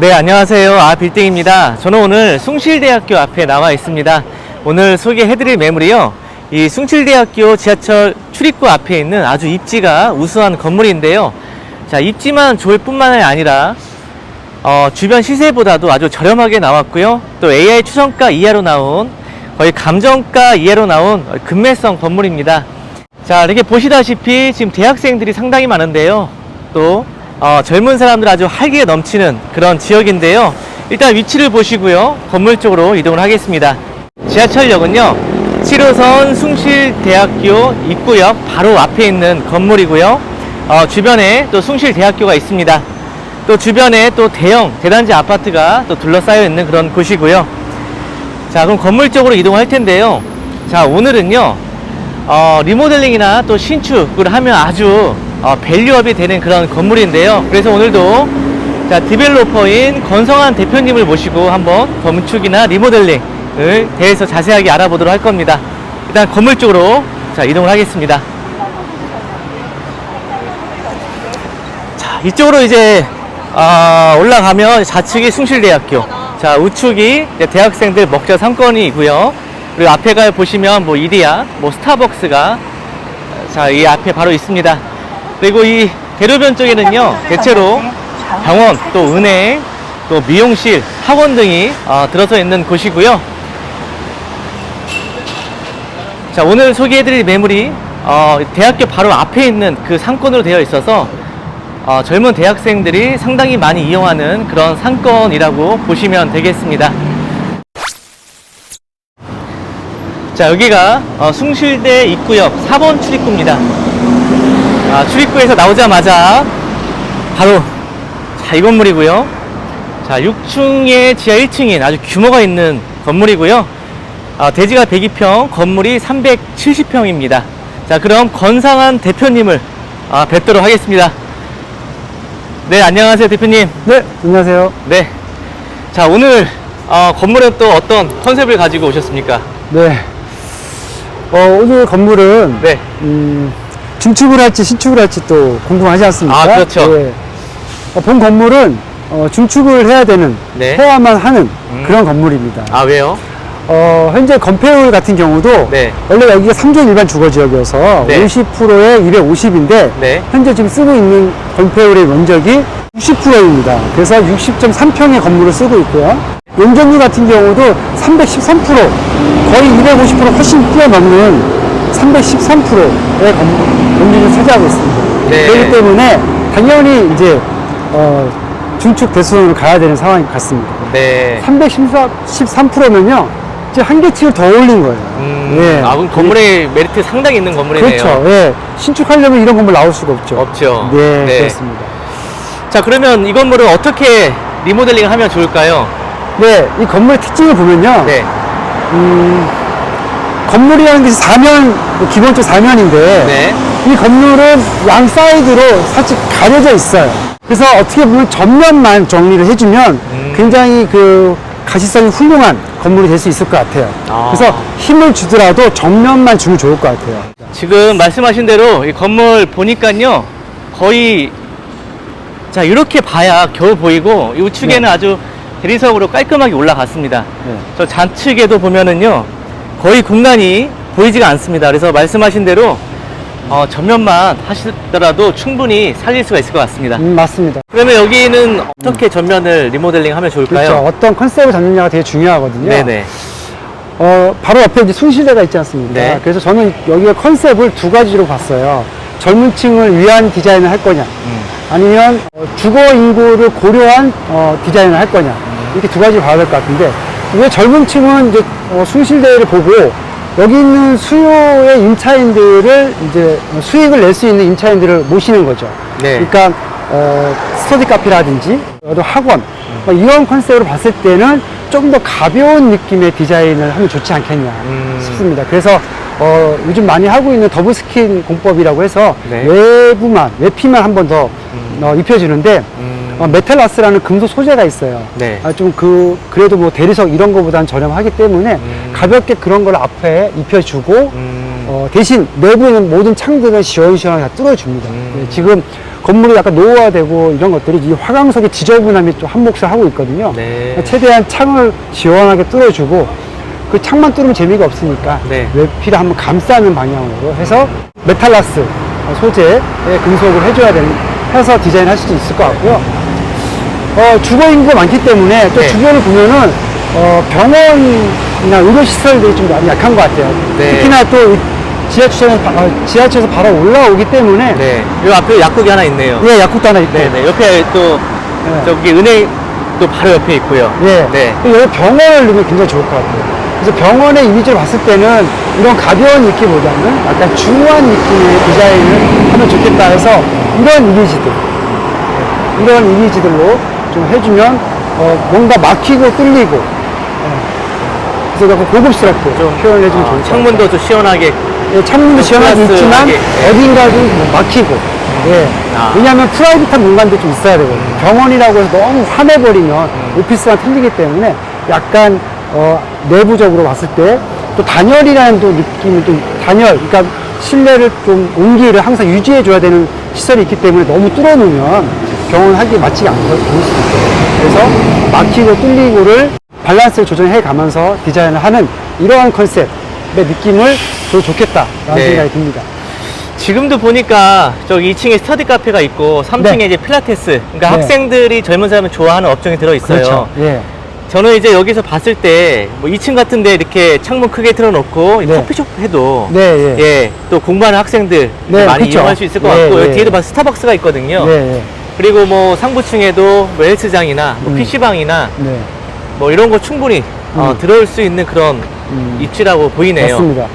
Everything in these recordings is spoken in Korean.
네, 안녕하세요. 빌딩입니다. 저는 오늘 숭실대학교 앞에 나와 있습니다. 오늘 소개해드릴 매물이요, 이 숭실대학교 지하철 출입구 앞에 있는 아주 입지가 우수한 건물인데요. 자, 입지만 좋을 뿐만이 아니라 주변 시세보다도 아주 저렴하게 나왔고요. 또 AI 추정가 이하로 나온, 거의 감정가 이하로 나온 금매성 건물입니다. 자, 이렇게 보시다시피 지금 대학생들이 상당히 많은데요. 또 젊은 사람들 아주 활기가 넘치는 그런 지역인데요. 일단 위치를 보시고요, 건물 쪽으로 이동을 하겠습니다. 지하철역은요, 7호선 숭실대학교 입구역 바로 앞에 있는 건물이고요. 주변에 또 숭실대학교가 있습니다. 또 주변에 또 대형 대단지 아파트가 또 둘러싸여 있는 그런 곳이고요. 자, 그럼 건물 쪽으로 이동할 텐데요. 자, 오늘은요, 리모델링이나 또 신축을 하면 아주 밸류업이 되는 그런 건물인데요. 그래서 오늘도 자, 디벨로퍼인 권성환 대표님을 모시고 한번 건축이나 리모델링을 대해서 자세하게 알아보도록 할 겁니다. 일단 건물 쪽으로 자, 이동을 하겠습니다. 자, 이쪽으로 이제 올라가면 좌측이 숭실대학교, 자, 우측이 대학생들 먹자 상권이고요. 그리고 앞에 가 보시면 뭐 이디야, 뭐 스타벅스가 자, 이 앞에 바로 있습니다. 그리고 이 대로변 쪽에는요, 대체로 병원, 또 은행, 또 미용실, 학원 등이 들어서 있는 곳이고요. 자, 오늘 소개해드릴 매물이 대학교 바로 앞에 있는 그 상권으로 되어 있어서 젊은 대학생들이 상당히 많이 이용하는 그런 상권이라고 보시면 되겠습니다. 자, 여기가 숭실대 입구역 4번 출입구입니다. 출입구에서 나오자마자 바로 자, 이 건물이고요. 자, 6층에 지하 1층인 아주 규모가 있는 건물이고요. 대지가 102평, 건물이 370평입니다. 자, 그럼 권상환 대표님을 뵙도록 하겠습니다. 네, 안녕하세요, 대표님. 네, 안녕하세요. 네. 자, 오늘 건물은 또 어떤 컨셉을 가지고 오셨습니까? 네. 오늘 건물은 네. 중축을 할지 신축을 할지 또 궁금하지 않습니까? 그렇죠. 네. 본 건물은 중축을 해야 되는, 네. 해야만 하는 그런 건물입니다. 왜요? 현재 건폐율 같은 경우도 네. 원래 여기가 3개 일반 주거지역이어서 네. 50%에 250인데 네. 현재 지금 쓰고 있는 건폐율의 면적이 60%입니다. 그래서 60.3평의 건물을 쓰고 있고요. 용적률 같은 경우도 313%, 거의 250% 훨씬 뛰어넘는 313%의 용적률을 차지하고 있습니다. 네. 그렇기 때문에 당연히 이제 중축 대수론으로 가야 되는 상황인 것 같습니다. 네. 313%면요, 이제 한 개층을 더 올린 거예요. 예. 그럼 건물의 메리트 상당히 있는 건물이네요. 그렇죠. 예. 신축하려면 이런 건물 나올 수가 없죠. 없죠. 네, 네. 그렇습니다. 자, 그러면 이 건물을 어떻게 리모델링 하면 좋을까요? 네, 이 건물의 특징을 보면요. 네. 건물이라는 것이 기본적으로 사면인데, 네. 이 건물은 양 사이드로 살짝 가려져 있어요. 그래서 어떻게 보면 전면만 정리를 해주면 굉장히 그 가시성이 훌륭한 건물이 될 수 있을 것 같아요. 그래서 힘을 주더라도 정면만 주면 좋을 것 같아요. 지금 말씀하신 대로 이 건물 보니까요, 거의 자, 이렇게 봐야 겨우 보이고, 이 우측에는 네. 아주 대리석으로 깔끔하게 올라갔습니다. 네. 저 좌측에도 보면은요, 거의 공간이 보이지가 않습니다. 그래서 말씀하신 대로 전면만 하시더라도 충분히 살릴 수가 있을 것 같습니다. 맞습니다. 그러면 여기는 어떻게 전면을 리모델링 하면 좋을까요? 그렇죠. 어떤 컨셉을 잡느냐가 되게 중요하거든요. 네네. 바로 옆에 이제 숭실대가 있지 않습니까? 네. 그래서 저는 여기의 컨셉을 두 가지로 봤어요. 젊은 층을 위한 디자인을 할 거냐, 아니면 주거 인구를 고려한 디자인을 할 거냐, 이렇게 두 가지로 봐야 될 것 같은데, 왜 젊은 층은 이제 숭실대를 보고 여기 있는 수요의 임차인들을 이제 수익을 낼 수 있는 임차인들을 모시는 거죠. 네. 그러니까 스터디 카페라든지 또 학원, 이런 컨셉으로 봤을 때는 좀 더 가벼운 느낌의 디자인을 하면 좋지 않겠냐 싶습니다. 그래서 요즘 많이 하고 있는 더블 스킨 공법이라고 해서 네. 외피만 한 번 더 입혀주는데, 메탈라스라는 금속 소재가 있어요. 네. 그래도 뭐 대리석 이런 거보다는 저렴하기 때문에 가볍게 그런 걸 앞에 입혀주고, 대신 내부에 있는 모든 창들은 시원시원하게 다 뚫어줍니다. 네, 지금 건물이 약간 노후화되고 이런 것들이 이 화강석의 지저분함이 좀 한 몫을 하고 있거든요. 네. 최대한 창을 시원하게 뚫어주고 그 창만 뚫으면 재미가 없으니까 네. 외피를 한번 감싸는 방향으로 해서 메탈라스 소재의 금속을 해서 디자인할 수도 있을 것 같고요. 주거 인구가 많기 때문에 또 네. 주변을 보면은 병원이나 의료시설들이 좀 많이 약한 것 같아요. 네. 특히나 또 지하철에서 바로 올라오기 때문에 네. 요 앞에 약국이 하나 있네요. 예, 약국도 하나 있고 네네. 옆에 또 네. 저기 은행 또 바로 옆에 있고요. 예. 네. 여기 병원을 넣으면 굉장히 좋을 것 같아요. 그래서 병원의 이미지를 봤을 때는 이런 가벼운 느낌보다는 약간 중후한 느낌의 디자인을 하면 좋겠다 해서 이런 이미지들로 좀 해주면 뭔가 막히고 뚫리고 그래서 약간 고급스럽게 좀 표현을 해주면 좋을 것 같아요. 창문도 좀 시원하게. 예, 창문도 시원하게 있지만 플러스하게, 예. 어딘가 좀 막히고 예. 왜냐하면 프라이빗한 공간도 좀 있어야 되거든요. 병원이라고 해서 너무 환해버리면 오피스랑 틀리기 때문에 약간 내부적으로 봤을 때 또 단열이라는 또 느낌이 좀 그러니까 실내를 좀 온기를 항상 유지해 줘야 되는 시설이 있기 때문에 너무 뚫어놓으면 병원 하기에 맞지 않을 수도 있어요. 그래서 막히고 뚫리고를 밸런스를 조정해 가면서 디자인을 하는 이러한 컨셉의 느낌을 줘도 좋겠다라는 네. 생각이 듭니다. 지금도 보니까 저기 2층에 스터디 카페가 있고 3층에 네. 이제 필라테스. 그러니까 네. 학생들이 젊은 사람을 좋아하는 업종이 들어 있어요. 그렇죠. 예. 저는 이제 여기서 봤을 때 뭐 2층 같은데 이렇게 창문 크게 틀어놓고 네. 커피숍 해도 네, 예. 예, 또 공부하는 학생들 네, 많이 그쵸. 이용할 수 있을 것 예, 같고 예. 여기 뒤에도 봐 스타벅스가 있거든요. 네, 예. 그리고 뭐 상부층에도 뭐 헬스장이나 뭐 PC방이나 네. 뭐 이런 거 충분히 들어올 수 있는 그런 입지라고 보이네요. 맞습니다.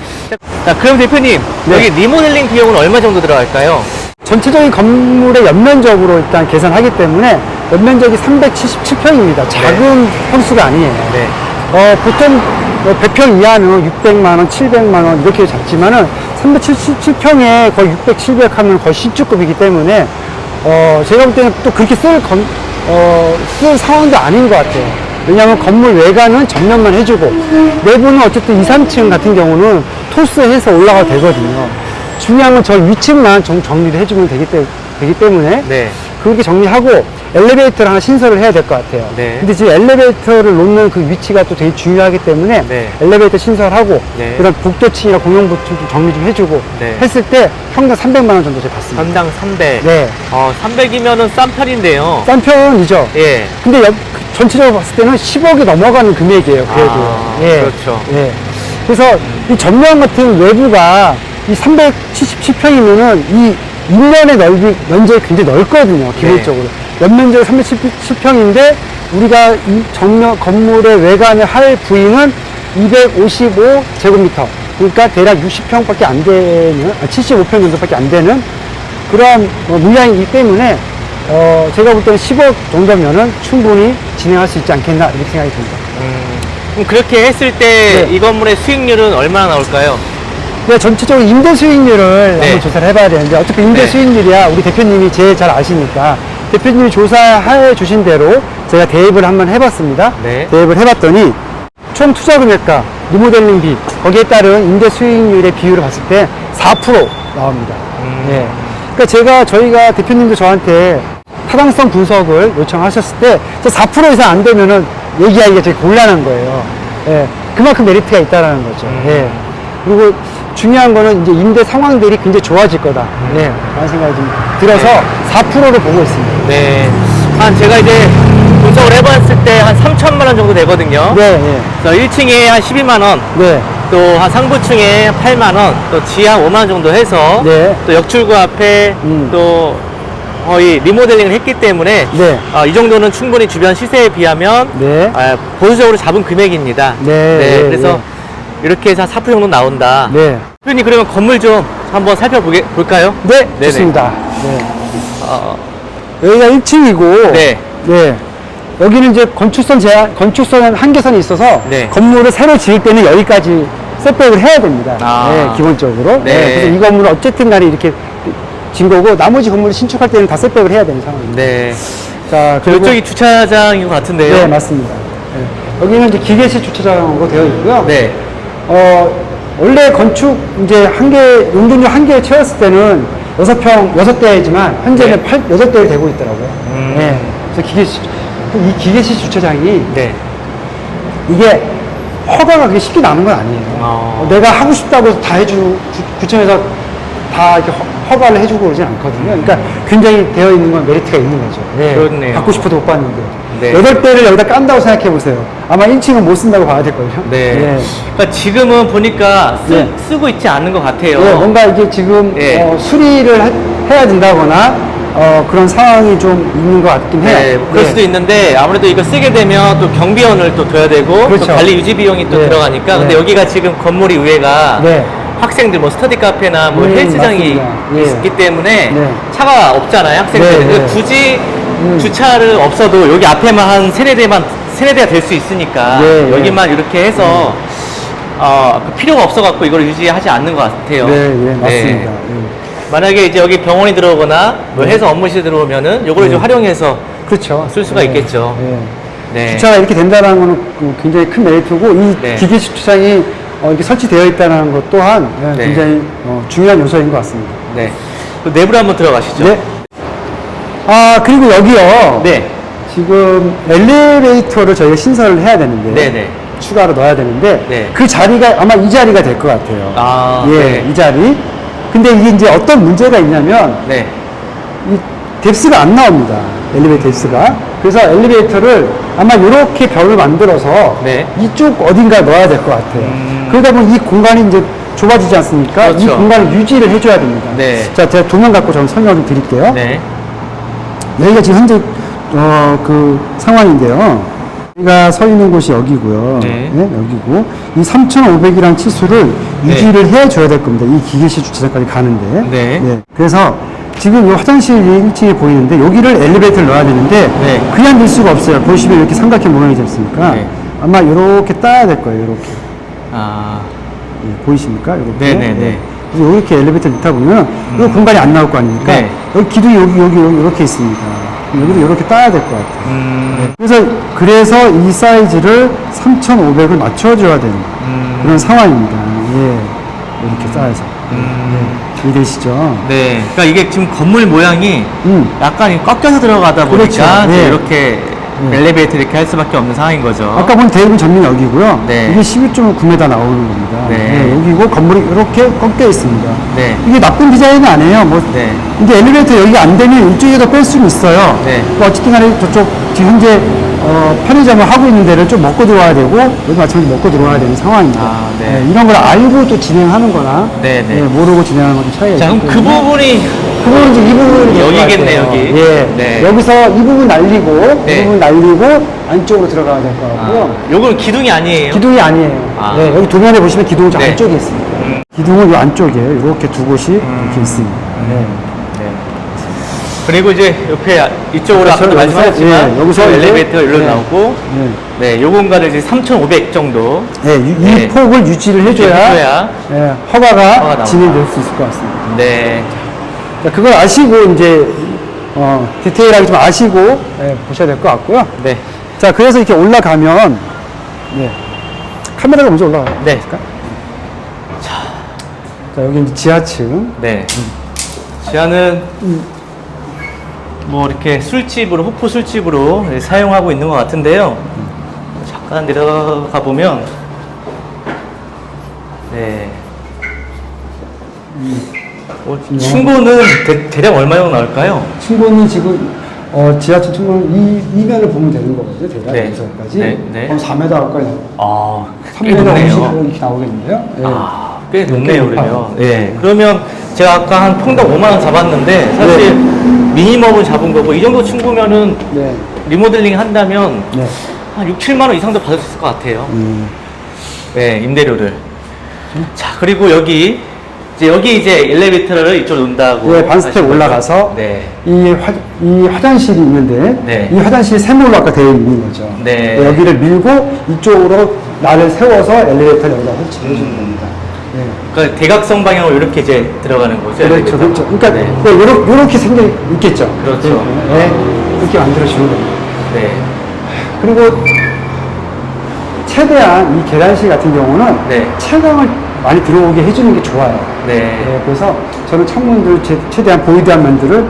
자, 그럼 대표님 네. 여기 리모델링 비용은 얼마 정도 들어갈까요? 전체적인 건물의 연면적으로 일단 계산하기 때문에 연면적이 377평입니다. 작은 평수가 아니에요. 네. 보통 100평 이하는 600만원, 700만원 이렇게 잡지만은 377평에 거의 600, 700 하면 거의 신축급이기 때문에 제가 볼 때는 또 그렇게 쓸 상황도 아닌 것 같아요. 왜냐하면 건물 외관은 전면만 해주고 내부는 어쨌든 2, 3층 같은 경우는 토스해서 올라가도 되거든요. 중요한 건 저 위층만 정리를 해주면 되기 때문에 네. 그렇게 정리하고 엘리베이터를 하나 신설을 해야 될 것 같아요. 네. 근데 지금 엘리베이터를 놓는 그 위치가 또 되게 중요하기 때문에 네. 엘리베이터 신설하고 네. 그다음 복도층이나 공용부층 좀 정리 좀 해주고 네. 했을 때 평당 300만 원 정도 제가 받습니다. 전당 300. 네. 300이면은 싼 편인데요. 싼 편이죠. 예. 근데 전체적으로 봤을 때는 10억이 넘어가는 금액이에요. 그래도. 그렇죠. 예. 그래서 이 전면 같은 외부가 이 377평이면은 이 인면의 면적이 굉장히 넓거든요. 기본적으로. 연면적이 377평인데 우리가 이 정면 건물의 외관을 할 부위는 255제곱미터. 그러니까 대략 60평밖에 안 되는, 75평 정도밖에 안 되는 그러한 물량이기 때문에 제가 볼 때는 10억 정도면은 충분히 진행할 수 있지 않겠나 이렇게 생각이 듭니다. 그럼 그렇게 했을 때 이 네. 건물의 수익률은 얼마나 나올까요? 네, 전체적으로 임대 수익률을 네. 한번 조사를 해봐야 되는데 어차피 임대 네. 수익률이야 우리 대표님이 제일 잘 아시니까 대표님이 조사해 주신 대로 제가 대입을 한번 해봤습니다. 네. 대입을 해봤더니 총 투자 금액과 리모델링비 거기에 따른 임대 수익률의 비율을 봤을 때 4% 나옵니다. 예. 그러니까 저희가 대표님도 저한테 타당성 분석을 요청하셨을 때 4% 이상 안 되면은 얘기하기가 되게 곤란한 거예요. 예. 그만큼 메리트가 있다라는 거죠. 예. 그리고 중요한 거는 이제 임대 상황들이 굉장히 좋아질 거다. 예. 라는 생각이 좀 들어서 네. 4%를 보고 있습니다. 네. 제가 이제 분석을 해봤을 때 한 3천만 원 정도 되거든요. 네, 예. 그래서 1층에 한 12만 원, 네. 또 한 상부층에 8만 원, 또 지하 5만 원 정도 해서 네. 또 역출구 앞에 또 거의 리모델링을 했기 때문에 네. 이 정도는 충분히 주변 시세에 비하면 네. 보수적으로 잡은 금액입니다. 네, 그래서 네. 이렇게 해서 4% 정도 나온다. 네. 대표님 그러면 건물 좀 한번 살펴볼까요? 네. 네네. 좋습니다. 네. 어, 여기가 1층이고. 네. 네. 여기는 이제 건축선 한계선이 있어서 네. 건물을 새로 지을 때는 여기까지 셋백을 해야 됩니다. 네, 기본적으로. 네. 그래서 이 건물은 어쨌든 간에 이렇게 진 거고 나머지 건물을 신축할 때는 다 셋백을 해야 되는 상황입니다. 네. 자, 그리고 이쪽이 주차장인 것 같은데요. 네, 맞습니다. 네. 여기는 이제 기계식 주차장으로 되어 있고요. 네. 원래 건축 이제 용적률 한계에 채웠을 때는 여섯 대지만 현재는 네. 여섯 대를 대고 있더라고요. 네. 그래서 이 기계식 주차장이 네. 이게 허가가 그게 쉽게 나는 건 아니에요. 내가 하고 싶다고 해서 다 구청에서 다 이렇게 허가를 해주고 그러진 않거든요. 그러니까 굉장히 되어 있는 건 메리트가 있는 거죠. 네. 그렇네요. 받고 싶어도 못 받는데. 네. 8대를 여기다 깐다고 생각해 보세요. 아마 1층은 못 쓴다고 봐야 될걸요. 네. 그러니까 지금은 보니까 네. 쓰고 있지 않은 것 같아요. 네, 뭔가 이게 지금 네. 수리를 해야 된다거나 그런 상황이 좀 있는 것 같긴 해요. 네, 뭐 그럴 네. 수도 있는데 아무래도 이거 쓰게 되면 또 경비원을 또 둬야 되고 그렇죠. 또 관리 유지 비용이 또 네. 들어가니까 근데 네. 여기가 지금 건물이 위에가 네. 학생들 뭐 스터디 카페나 뭐 헬스장이 맞습니다. 예. 있기 때문에 네. 차가 없잖아요 학생들. 네, 그래서 네. 굳이 주차를 없어도 여기 앞에만 한 세네 대가 될 수 있으니까 네, 여기만 이렇게 해서 그 필요가 없어갖고 이걸 유지하지 않는 것 같아요. 네, 예, 맞습니다. 만약에 이제 여기 병원이 들어오거나 뭐 네. 해서 업무실 들어오면은 요거를 네. 좀 활용해서 그렇죠. 쓸 수가 있겠죠. 네. 네. 주차가 이렇게 된다는 거는 굉장히 큰 메리트고 이 네. 기계식 주차장이 이렇게 설치되어 있다는 것 또한 네. 굉장히 중요한 요소인 것 같습니다. 네. 그 내부로 한번 들어가시죠. 네. 그리고 여기요. 네. 지금 엘리베이터를 저희가 신설을 해야 되는데 네네. 추가로 넣어야 되는데 네. 그 자리가 아마 이 자리가 될 것 같아요. 예, 네. 이 자리. 근데 이게 이제 어떤 문제가 있냐면 네. 이 뎁스가 안 나옵니다. 엘리베이터 뎁스가. 그래서 엘리베이터를 아마 이렇게 벽을 만들어서 네. 이쪽 어딘가 넣어야 될 것 같아요. 그러다 보면 이 공간이 이제 좁아지지 않습니까? 이 그렇죠. 공간을 유지를 해줘야 됩니다. 네. 자, 제가 도면 갖고 좀 설명을 좀 드릴게요. 네. 여기가 지금 현재 그 상황인데요. 우리가 서 있는 곳이 여기고요. 네. 여기고 이 3,500이라는 치수를 네. 유지를 해줘야 될 겁니다. 이 기계식 주차장까지 가는데. 네. 그래서 지금 이 화장실이 1층에 보이는데 여기를 엘리베이터를 넣어야 되는데 네. 그냥 넣을 수가 없어요. 보시면 이렇게 삼각형 모양이 됐으니까 네. 아마 이렇게 따야 될 거예요. 이렇게. 보이십니까? 이렇게. 네네네. 그래서 이렇게 엘리베이터 넣다 보면 이 공간이 안 나올 거 아닙니까? 네. 여기 기둥이 여기 이렇게 있습니다. 여기도 이렇게 따야 될 것 같아요. 그래서 이 사이즈를 3,500을 맞춰줘야 되는 그런 상황입니다. 이렇게 쌓여서. 이해되시죠? 네. 그러니까 이게 지금 건물 모양이 약간 꺾여서 들어가다 보니까 그렇죠. 네. 이렇게 엘리베이터 이렇게 할 수밖에 없는 상황인 거죠. 아까 본 대부분 전면 여기고요. 네. 이게 11.9m 나오는 겁니다. 네. 여기고 건물이 이렇게 꺾여 있습니다. 네. 이게 나쁜 디자인은 아니에요. 네. 근데 엘리베이터 여기가 안 되면 이쪽에다 뺄 수는 있어요. 네. 뭐 어쨌든 간에 저쪽 지금 현재 편의점을 하고 있는 데를 좀 먹고 들어와야 되고 여기 마찬가지로 먹고 들어와야 되는 상황입니다. 네. 이런 걸 알고 또 진행하는 거나 네, 네. 모르고 진행하는 건 차이가 자, 그럼 있기 그 때문에 부분이 그 부분은 이제 이 부분이 여기겠네, 여기. 네. 여기서 이 부분 날리고 네. 이 부분 날리고 안쪽으로 들어가야 될 것 같고요. 요건 기둥이 아니에요. 기둥이 아니에요. 여기 도면에 보시면 기둥은 저 네. 안쪽에 있습니다. 기둥은 이 안쪽이에요. 이렇게 두 곳이 이렇게 있습니다. 네. 그리고 이제 옆에 이쪽으로 그렇죠. 아까 말씀하셨지만 여기서 이제, 엘리베이터가 일로 나오고 네. 네, 요 공간을 이제 3,500 정도 이 네. 폭을 유지를 해줘야 허가가 나온다. 진행될 수 있을 것 같습니다. 네. 자, 그걸 아시고 이제 디테일하게 좀 아시고 보셔야 될 것 같고요. 네. 자, 그래서 이렇게 올라가면 카메라가 먼저 올라가요. 네. 자, 여기 이제 지하층. 네. 지하는 뭐 이렇게 술집으로 호프 술집으로 사용하고 있는 것 같은데요. 잠깐 내려가 보면 층고는 대략 얼마 정도 나올까요? 층고는 지금 지하층 층고는 이 면을 보면 되는 거거든요. 대략 네. 여기서까지. 네, 네. 그럼 4m 가까이 나와요. 3m 꽤 50 높네요. 이렇게 나오겠는데요. 꽤 높네요, 높아요. 그러면. 네. 그러면 제가 아까 한 평당 5만 원 잡았는데 사실 미니멈을 잡은 거고 이 정도 층고면은 네. 리모델링 한다면 네. 한 6, 7만 원 이상도 받을 수 있을 것 같아요. 네, 임대료를. 자, 그리고 여기 이제 엘리베이터를 이쪽으로 놓는다고. 예, 반스텝 하신 거죠? 올라가서 네. 이 화장실이 있는데 네. 이 화장실이 세모로 아까 되어 있는 거죠. 네. 여기를 밀고 이쪽으로 나를 세워서 엘리베이터를 여기다 설치해 주는 겁니다. 네. 그러니까 대각선 방향으로 이렇게 이제 들어가는 거죠. 그렇죠, 엘리베이터. 그렇죠. 그러니까 네. 요렇게 생겨 있겠죠. 그렇죠. 네. 그렇게 만들어 주는 겁니다. 네. 그리고 최대한 이 계단실 같은 경우는 네. 채광을 많이 들어오게 해주는 게 좋아요. 네. 그래서 저는 창문들 최대한 보이드한 면들을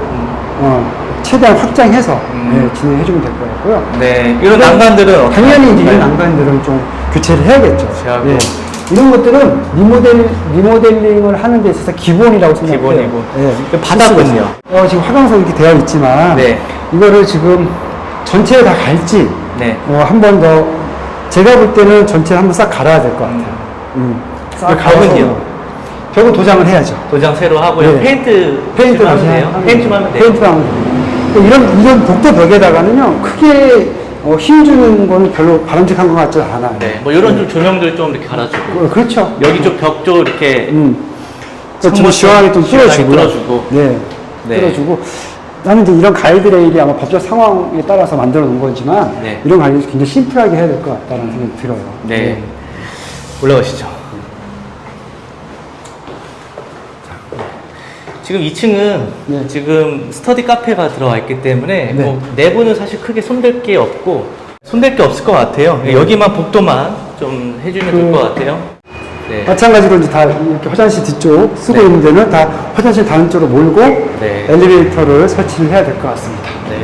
최대한 확장해서 진행해주면 될 것 같고요. 네. 이런 난간들은 어떻게 당연히 이제 할까요? 이런 난간들은 좀 교체를 해야겠죠. 교체하고. 예. 이런 것들은 리모델링을 하는 데 있어서 기본이라고 생각해요. 기본이고. 예. 바닥은요? 지금 화강석 이렇게 되어 있지만 네. 이거를 지금 전체에 다 갈지 네. 한 번 더 제가 볼 때는 전체를 한번 싹 갈아야 될 것 같아요. 싹 그 벽은요? 벽은 도장을 해야죠. 도장 새로 하고요. 네. 페인트 하면 돼요. 페인트만 하면 돼요. 페인트만 하면 돼요. 이런 복도 벽에다가는요, 크게 힘 주는 거는 별로 바람직한 것 같지 않아요. 네. 뭐 이런 좀 조명들 좀 이렇게 갈아주고. 그렇죠. 여기 좀 벽 쪽 이렇게 좀 시원하게 좀 뚫어주고. 네. 네. 뚫어주고. 나는 이제 이런 가이드레일이 아마 법적 상황에 따라서 만들어 놓은 거지만, 네. 이런 가이드를 굉장히 심플하게 해야 될 것 같다는 생각이 들어요. 네. 올라가시죠. 지금 2층은 네. 지금 스터디 카페가 들어와 있기 때문에 네. 뭐 내부는 사실 크게 손댈 게 없고 손댈 게 없을 것 같아요. 여기만 복도만 좀 해주면 될 것 같아요. 네. 마찬가지로 이제 다 이렇게 화장실 뒤쪽 쓰고 네. 있는 데는 다 화장실 다른 쪽으로 몰고 네. 엘리베이터를 설치를 해야 될 것 같습니다. 네.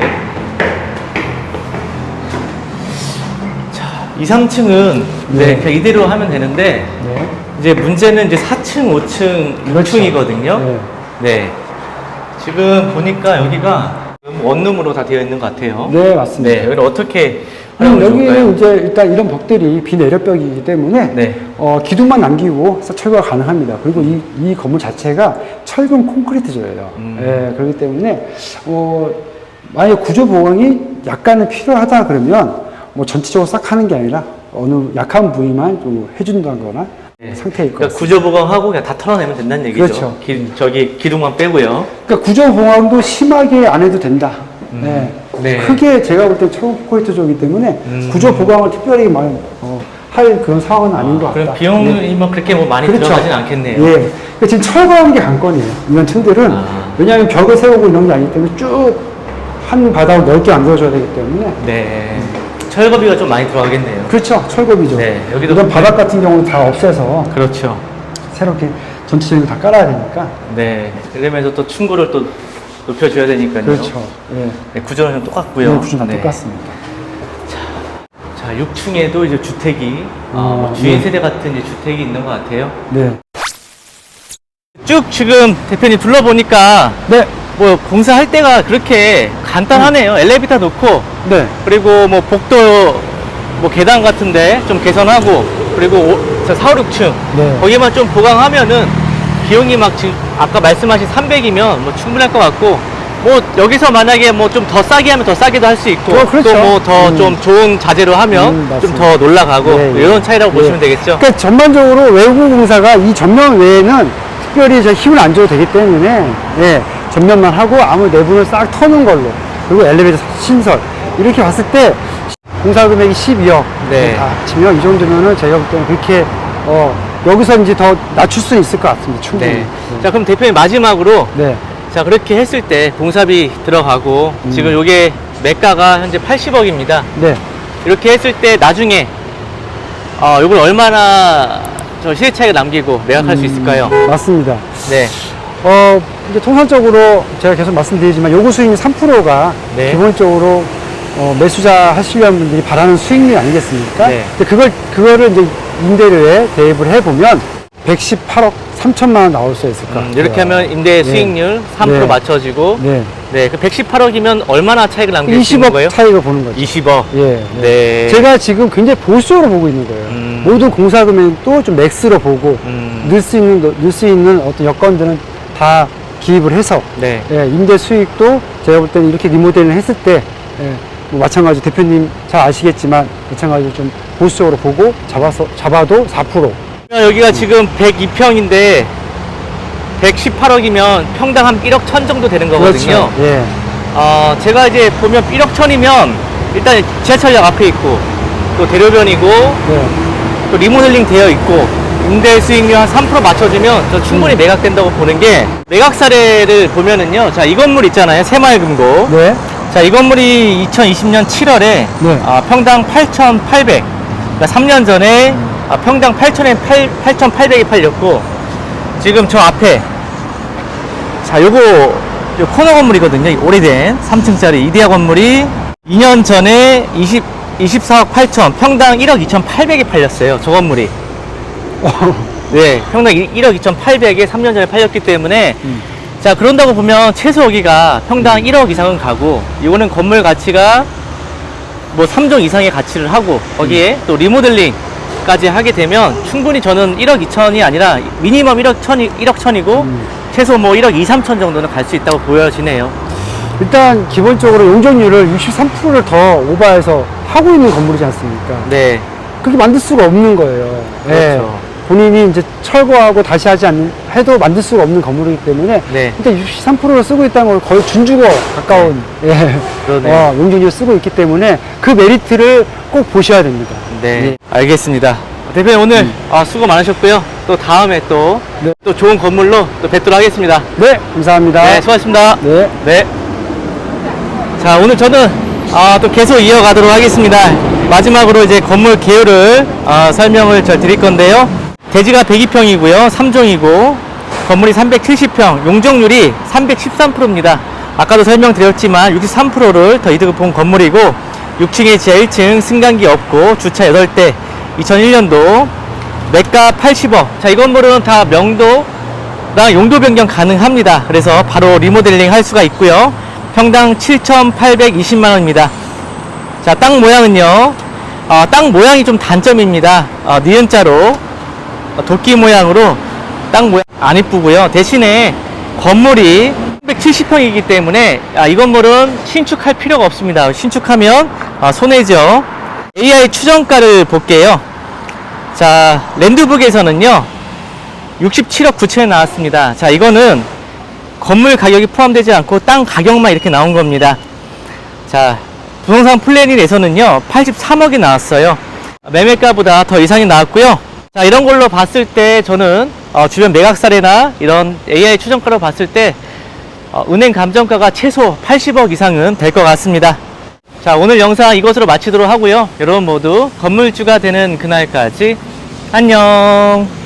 자, 2, 3층은 네. 그냥 이대로 하면 되는데 네. 이제 문제는 이제 4층, 5층, 그렇죠. 6층이거든요. 네. 네. 지금 보니까 여기가 원룸으로 다 되어 있는 것 같아요. 네, 맞습니다. 네. 여기를 어떻게 하면 여기는 좋을까요? 이제 일단 이런 벽들이 비내력벽이기 때문에 네. 기둥만 남기고 철거가 가능합니다. 그리고 이 건물 자체가 철근 콘크리트조예요. 예, 그렇기 때문에 만약에 구조 보강이 약간은 필요하다 그러면 뭐 전체적으로 싹 하는 게 아니라 어느 약한 부위만 좀 해준다거나 네. 상태일 것 그러니까 같습니다. 구조 보강하고 그냥 다 털어내면 된다는 얘기죠. 그렇죠. 저기 기둥만 빼고요. 그러니까 구조 보강도 심하게 안 해도 된다. 네. 네. 크게 제가 볼 때 철근 콘크리트조이기 때문에 구조 보강을 특별히 많이 할 그런 상황은 아닌 것 같다. 그럼 비용이 네. 뭐 그렇게 뭐 많이 그렇죠. 들어가진 않겠네요. 예. 그러니까 지금 철거하는 게 관건이에요. 이런 층들은. 왜냐하면 벽을 세우고 이런 게 아니기 때문에 쭉 한 바닥을 넓게 만들어줘야 되기 때문에. 네. 철거비가 좀 많이 들어가겠네요. 그렇죠. 철거비죠. 네, 여기도 이런 바닥 같은 경우는 다 없애서 그렇죠. 새롭게 전체적으로 다 깔아야 되니까. 네. 그러면서 또 층고를 또 높여줘야 되니까요. 그렇죠. 예. 네, 구조는 좀 똑같고요. 네, 구조 다 네. 똑같습니다. 자, 6층에도 이제 주택이 주인 네. 세대 같은 이제 주택이 있는 것 같아요. 네. 쭉 지금 대표님 둘러보니까 네. 뭐 공사할 때가 그렇게 간단하네요. 엘리베이터 놓고 네. 그리고 뭐 복도 뭐 계단 같은데 좀 개선하고 그리고 4, 5, 6층 네. 거기만 좀 보강하면은 비용이 막 지금 아까 말씀하신 300이면 뭐 충분할 것 같고 뭐 여기서 만약에 뭐 좀 더 싸게 하면 더 싸게도 할 수 있고 그렇죠. 또 뭐 더 좀 좋은 자재로 하면 좀 더 놀라가고 네, 네. 이런 차이라고 네. 보시면 되겠죠. 그러니까 전반적으로 외부 공사가 이 전면 외에는 특별히 저 힘을 안 줘도 되기 때문에 예, 전면만 하고 아무 내부는 싹 터는 걸로 그리고 엘리베이터 신설 이렇게 봤을 때 공사 금액이 12억 네. 다 합치면 이 정도면은 제가 볼 때는 그렇게 여기서 이제 더 낮출 수 있을 것 같습니다. 충분히. 네. 자 그럼 대표님 마지막으로 네. 자 그렇게 했을 때 공사비 들어가고 지금 요게 매가가 현재 80억입니다. 네. 이렇게 했을 때 나중에 요걸 얼마나 저 시세 차익을 남기고 매각할 수 있을까요? 맞습니다. 네. 이제 통상적으로 제가 계속 말씀드리지만 요구 수익률 3%가 네. 기본적으로 매수자 하시려는 분들이 바라는 수익률 아니겠습니까? 네. 근데 그거를 이제 임대료에 대입을 해보면 118억 3천만 원 나올 수 있을 것 같아요. 이렇게 하면 임대 수익률 3% 네. 맞춰지고 네. 네, 그 118억이면 얼마나 차익을 남길 수 있는 20억 거예요? 차익을 보는 거죠. 20억. 예. 네. 제가 지금 굉장히 보수적으로 보고 있는 거예요. 모든 공사 금액도 좀 맥스로 보고 넣을 수 있는 어떤 여건들은 다 기입을 해서 네. 예, 임대 수익도 제가 볼 때는 이렇게 리모델링을 했을 때 뭐 마찬가지 대표님 잘 아시겠지만 마찬가지로 좀 보수적으로 보고 잡아도 4%. 여기가 지금 102평인데 118억이면 평당 한 1억 1천 정도 되는 거거든요. 그렇죠. 예. 제가 이제 보면 1억 1천이면 일단 지하철역 앞에 있고 또 대로변이고 네. 또 리모델링 되어 있고 임대 수익률 한 3% 맞춰주면 저 충분히 매각된다고 보는 게 매각 사례를 보면은요. 자, 이 건물 있잖아요. 새마을금고. 네. 자, 이 건물이 2020년 7월에 네. 평당 8,800. 그러니까 3년 전에 평당 8,800에 팔렸고, 지금 저 앞에, 자, 요거 코너 건물이거든요. 오래된 3층짜리 이디야 건물이 2년 전에 24억 8천, 평당 1억 2,800에 팔렸어요. 저 건물이. 네, 평당 1억 2,800에 3년 전에 팔렸기 때문에, 자, 그런다고 보면 최소 여기가 평당 1억 이상은 가고, 이거는 건물 가치가 뭐 3종 이상의 가치를 하고, 거기에 또 리모델링까지 하게 되면 충분히 저는 1억 2천이 아니라 미니멈 1억 1,000이고, 최소 뭐 1억 2, 3천 정도는 갈 수 있다고 보여지네요. 일단 기본적으로 용적률을 63%를 더 오버해서 하고 있는 건물이지 않습니까? 네. 그렇게 만들 수가 없는 거예요. 그렇죠. 본인이 이제 철거하고 다시 하지 않는, 해도 만들 수가 없는 건물이기 때문에. 네. 일단 63%를 쓰고 있다는 걸 거의 준주거 가까운, 그러네요. 용적률을 쓰고 있기 때문에 그 메리트를 꼭 보셔야 됩니다. 네. 예. 알겠습니다. 대표님 오늘 수고 많으셨고요. 또 다음에 또 좋은 건물로 또 뵙도록 하겠습니다. 네, 감사합니다. 네, 수고하셨습니다. 네. 네. 자, 오늘 저는 또 계속 이어가도록 하겠습니다. 마지막으로 이제 건물 개요를 설명을 드릴 건데요. 대지가 102평이고요. 3종이고 건물이 370평, 용적률이 313%입니다. 아까도 설명드렸지만 63%를 더 이득을 본 건물이고 6층에 지하 1층 승강기 없고 주차 8대, 2001년도 매가 80억. 자, 이 건물은 다 명도랑 용도 변경 가능합니다. 그래서 바로 리모델링 할 수가 있고요. 평당 7,820만 원입니다. 자, 땅 모양은요. 땅 모양이 좀 단점입니다. 니은자로 도끼 모양으로 땅 모양 안 이쁘고요. 대신에 건물이 370평이기 때문에 이 건물은 신축할 필요가 없습니다. 신축하면 손해죠. AI 추정가를 볼게요. 자, 랜드북에서는요 67억 9천에 나왔습니다. 자, 이거는 건물 가격이 포함되지 않고 땅 가격만 이렇게 나온 겁니다. 자, 부동산 플래닛에서는요 83억이 나왔어요. 매매가보다 더 이상이 나왔고요. 자, 이런 걸로 봤을 때 저는 주변 매각사례나 이런 AI 추정가로 봤을 때 은행 감정가가 최소 80억 이상은 될 것 같습니다. 자, 오늘 영상 이것으로 마치도록 하고요. 여러분 모두 건물주가 되는 그날까지 안녕.